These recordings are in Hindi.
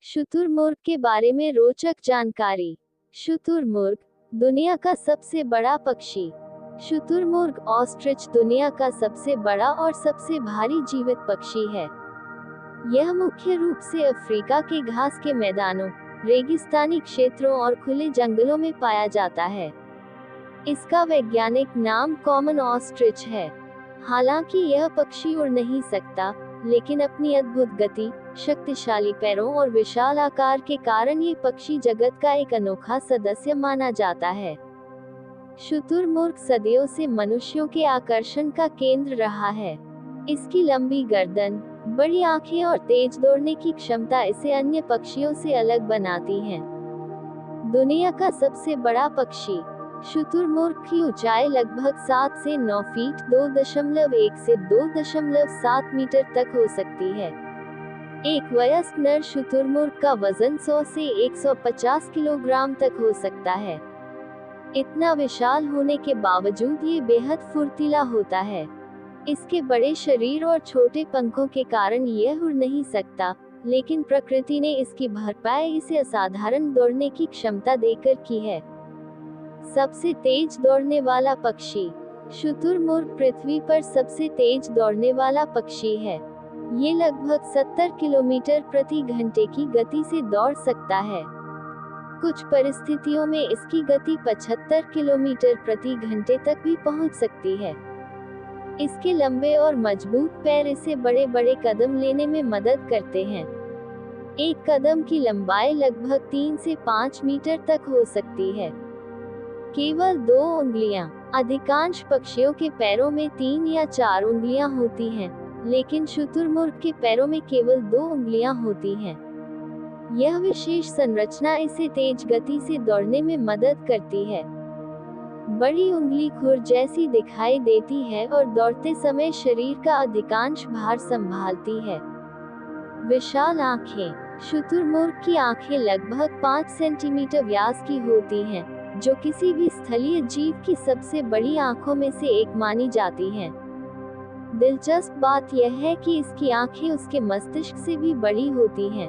शुतुरमुर्ग के बारे में रोचक जानकारी। शुतुरमुर्ग दुनिया का सबसे बड़ा पक्षी। शुतुरमुर्ग ऑस्ट्रिच दुनिया का सबसे बड़ा और सबसे भारी जीवित पक्षी है। यह मुख्य रूप से अफ्रीका के घास के मैदानों, रेगिस्तानी क्षेत्रों और खुले जंगलों में पाया जाता है। इसका वैज्ञानिक नाम कॉमन ऑस्ट्रिच है। हालांकि यह पक्षी उड़ नहीं सकता, लेकिन अपनी अद्भुत गति, शक्तिशाली पैरों और विशाल आकार के कारण ये पक्षी जगत का एक अनोखा सदस्य माना जाता है। शुतुरमुर्ग सदियों से मनुष्यों के आकर्षण का केंद्र रहा है। इसकी लंबी गर्दन, बड़ी आंखें और तेज दौड़ने की क्षमता इसे अन्य पक्षियों से अलग बनाती है। दुनिया का सबसे बड़ा पक्षी। शुतुरमुर्ग की ऊंचाई लगभग 7 से 9 फीट 2.1 से 2.7 मीटर तक हो सकती है। एक वयस्क नर शुतुरमुर्ग का वजन 100 से 150 किलोग्राम तक हो सकता है। इतना विशाल होने के बावजूद ये बेहद फुर्तीला होता है। इसके बड़े शरीर और छोटे पंखों के कारण यह उड़ नहीं सकता, लेकिन प्रकृति ने इसकी भरपाई इसे असाधारण दौड़ने की क्षमता देकर की है। सबसे तेज दौड़ने वाला पक्षी। शुतुरमुर्ग पृथ्वी पर सबसे तेज दौड़ने वाला पक्षी है। ये लगभग 70 किलोमीटर प्रति घंटे की गति से दौड़ सकता है। कुछ परिस्थितियों में इसकी गति 75 किलोमीटर प्रति घंटे तक भी पहुंच सकती है। इसके लंबे और मजबूत पैर इसे बड़े बड़े कदम लेने में मदद करते हैं। एक कदम की लंबाई लगभग 3 से 5 मीटर तक हो सकती है। केवल 2 उंगलियां। अधिकांश पक्षियों के पैरों में 3 या 4 उंगलियां होती हैं, लेकिन शुतुरमुर्ग के पैरों में केवल 2 उंगलियां होती हैं। यह विशेष संरचना इसे तेज गति से दौड़ने में मदद करती है। बड़ी उंगली खुर जैसी दिखाई देती है और दौड़ते समय शरीर का अधिकांश भार संभालती है। विशाल आंखें। शुतुरमुर्ग की आंखें लगभग 5 सेंटीमीटर व्यास की होती हैं, जो किसी भी स्थलीय जीव की सबसे बड़ी आंखों में से एक मानी जाती हैं। दिलचस्प बात यह है कि इसकी आंखें उसके मस्तिष्क से भी बड़ी होती हैं।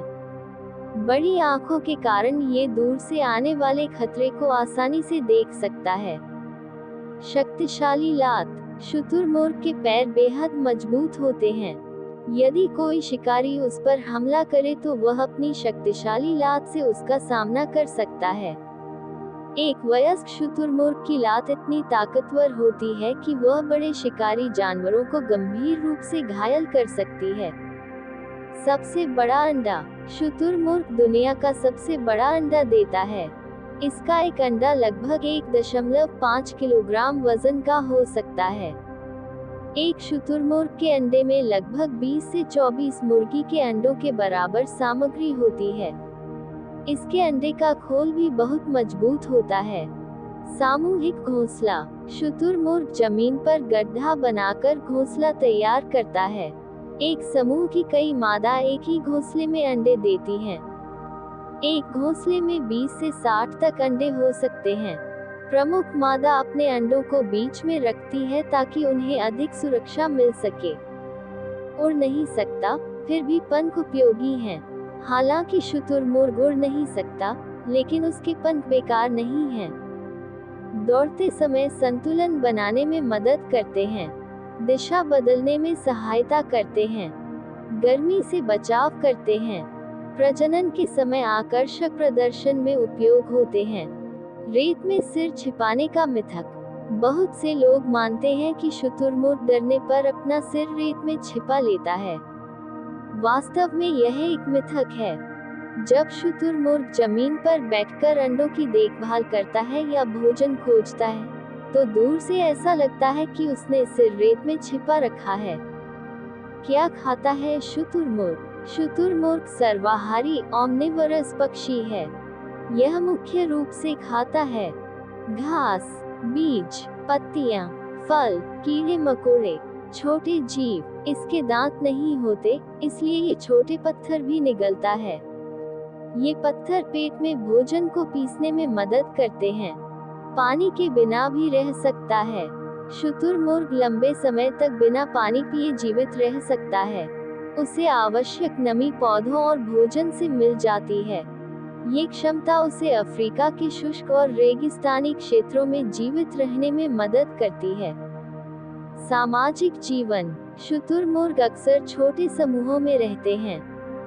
बड़ी आंखों के कारण ये दूर से आने वाले खतरे को आसानी से देख सकता है। शक्तिशाली लात। शुतुरमुर्ग के पैर बेहद मजबूत होते हैं। यदि कोई शिकारी उस पर हमला करे तो वह अपनी शक्तिशाली लात से उसका सामना कर सकता है। एक वयस्क शुतुरमुर्ग की लात इतनी ताकतवर होती है कि वह बड़े शिकारी जानवरों को गंभीर रूप से घायल कर सकती है। सबसे बड़ा अंडा। शुतुरमुर्ग दुनिया का सबसे बड़ा अंडा देता है। इसका एक अंडा लगभग 1.5 किलोग्राम वजन का हो सकता है। एक शुतुरमुर्ग के अंडे में लगभग 20 से 24 मुर्गी के अंडों के बराबर सामग्री होती है। इसके अंडे का खोल भी बहुत मजबूत होता है। सामूहिक घोंसला। शुतुरमुर्ग जमीन पर गड्ढा बनाकर घोंसला तैयार करता है। एक समूह की कई मादा एक ही घोंसले में अंडे देती हैं। एक घोंसले में 20 से 60 तक अंडे हो सकते हैं। प्रमुख मादा अपने अंडों को बीच में रखती है ताकि उन्हें अधिक सुरक्षा मिल सके। उड़ नहीं सकता, फिर भी पंख उपयोगी हैं। हालांकि शुतुरमुर्ग उड़ नहीं सकता, लेकिन उसके पंख बेकार नहीं हैं। दौड़ते समय संतुलन बनाने में मदद करते हैं। दिशा बदलने में सहायता करते हैं। गर्मी से बचाव करते हैं। प्रजनन के समय आकर्षक प्रदर्शन में उपयोग होते हैं। रेत में सिर छिपाने का मिथक। बहुत से लोग मानते हैं कि शुतुरमुर्ग डरने पर अपना सिर रेत में छिपा लेता है। वास्तव में यह एक मिथक है। जब शुतुरमुर्ग जमीन पर बैठकर अंडों की देखभाल करता है या भोजन खोजता है, तो दूर से ऐसा लगता है कि उसने सिर रेत में छिपा रखा है। क्या खाता है शुतुरमुर्ग? शुतुरमुर्ग सर्वाहारी ओमनिवोरस पक्षी है। यह मुख्य रूप से खाता है घास, बीज, पत्तियां, फल, कीड़े मकोड़े, छोटे जीव। इसके दांत नहीं होते, इसलिए ये छोटे पत्थर भी निगलता है। ये पत्थर पेट में भोजन को पीसने में मदद करते हैं। पानी के बिना भी रह सकता है। शुतुरमुर्ग लंबे समय तक बिना पानी पिए जीवित रह सकता है। उसे आवश्यक नमी पौधों और भोजन से मिल जाती है। ये क्षमता उसे अफ्रीका के शुष्क और रेगिस्तानी क्षेत्रों में जीवित रहने में मदद करती है। सामाजिक जीवन। शुतुरमुर्ग अक्सर छोटे समूहों में रहते हैं।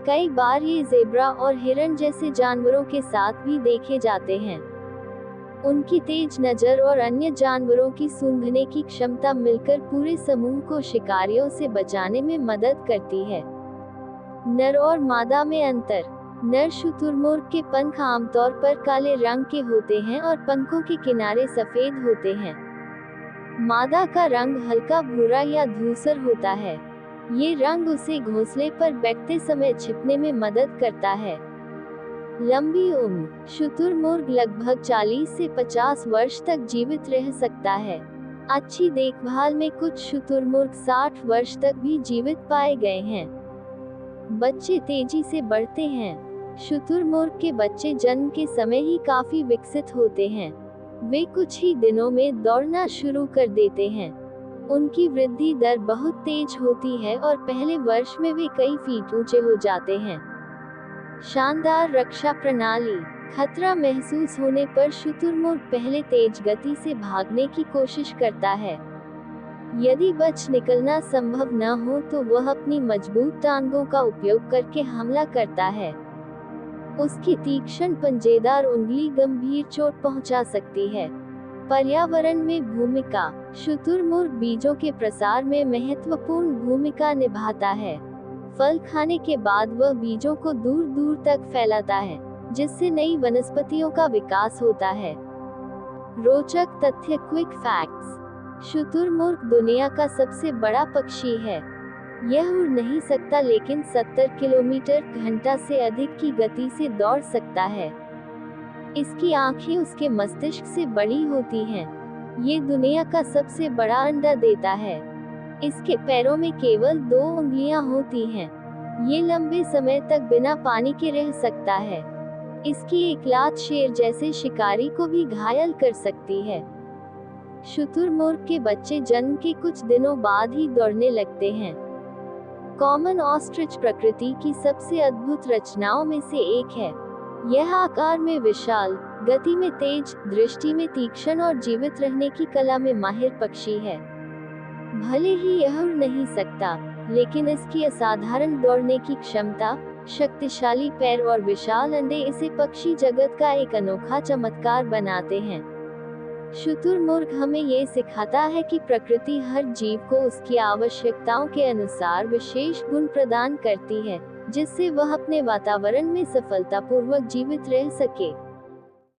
कई बार ये ज़ेब्रा और हिरण जैसे जानवरों के साथ भी देखे जाते हैं। उनकी तेज नज़र और अन्य जानवरों की सूंघने की क्षमता मिलकर पूरे समूह को शिकारियों से बचाने में मदद करती है। नर और मादा में अंतर। नर शुतुरमुर्ग के पंख आमतौर पर काले रंग के होते हैं और पंखों के किनारे सफेद होते हैं। मादा का रंग हल्का भूरा या धूसर होता है। ये रंग उसे घोंसले पर बैठते समय छिपने में मदद करता है। लंबी उम्र। शुतुरमुर्ग लगभग 40 से 50 वर्ष तक जीवित रह सकता है। अच्छी देखभाल में कुछ शुतुरमुर्ग 60 वर्ष तक भी जीवित पाए गए हैं। बच्चे तेजी से बढ़ते हैं। शुतुरमुर्ग के बच्चे जन्म के समय ही काफी विकसित होते हैं। वे कुछ ही दिनों में दौड़ना शुरू कर देते हैं। उनकी वृद्धि दर बहुत तेज होती है और पहले वर्ष में वे कई फीट ऊंचे हो जाते हैं। शानदार रक्षा प्रणाली। खतरा महसूस होने पर शुतुरमुर्ग पहले तेज गति से भागने की कोशिश करता है। यदि बच निकलना संभव न हो तो वह अपनी मजबूत टांगों का उपयोग करके हमला करता है। उसकी तीक्ष्ण पंजेदार उंगली गंभीर चोट पहुंचा सकती है। पर्यावरण में भूमिका। शुतुरमुर्ग बीजों के प्रसार में महत्वपूर्ण भूमिका निभाता है। फल खाने के बाद वह बीजों को दूर दूर तक फैलाता है, जिससे नई वनस्पतियों का विकास होता है। रोचक तथ्य। Quick facts. शुतुरमुर्ग दुनिया का सबसे बड़ा पक्षी है। यह उड़ नहीं सकता लेकिन 70 किलोमीटर घंटा से अधिक की गति से दौड़ सकता है। इसकी आंखें उसके मस्तिष्क से बड़ी होती हैं। ये दुनिया का सबसे बड़ा अंडा देता है। इसके पैरों में केवल 2 उंगलियां होती हैं। ये लंबे समय तक बिना पानी के रह सकता है। इसकी एक लात शेर जैसे शिकारी को भी घायल कर सकती है। शुतुरमुर्ग के बच्चे जन्म के कुछ दिनों बाद ही दौड़ने लगते हैं। कॉमन ऑस्ट्रिच प्रकृति की सबसे अद्भुत रचनाओं में से एक है। यह आकार में विशाल, गति में तेज, दृष्टि में तीक्ष्ण और जीवित रहने की कला में माहिर पक्षी है। भले ही यह उड़ नहीं सकता, लेकिन इसकी असाधारण दौड़ने की क्षमता, शक्तिशाली पैर और विशाल अंडे इसे पक्षी जगत का एक अनोखा चमत्कार बनाते हैं। शुतुरमुर्ग हमें ये सिखाता है कि प्रकृति हर जीव को उसकी आवश्यकताओं के अनुसार विशेष गुण प्रदान करती है, जिससे वह अपने वातावरण में सफलतापूर्वक जीवित रह सके।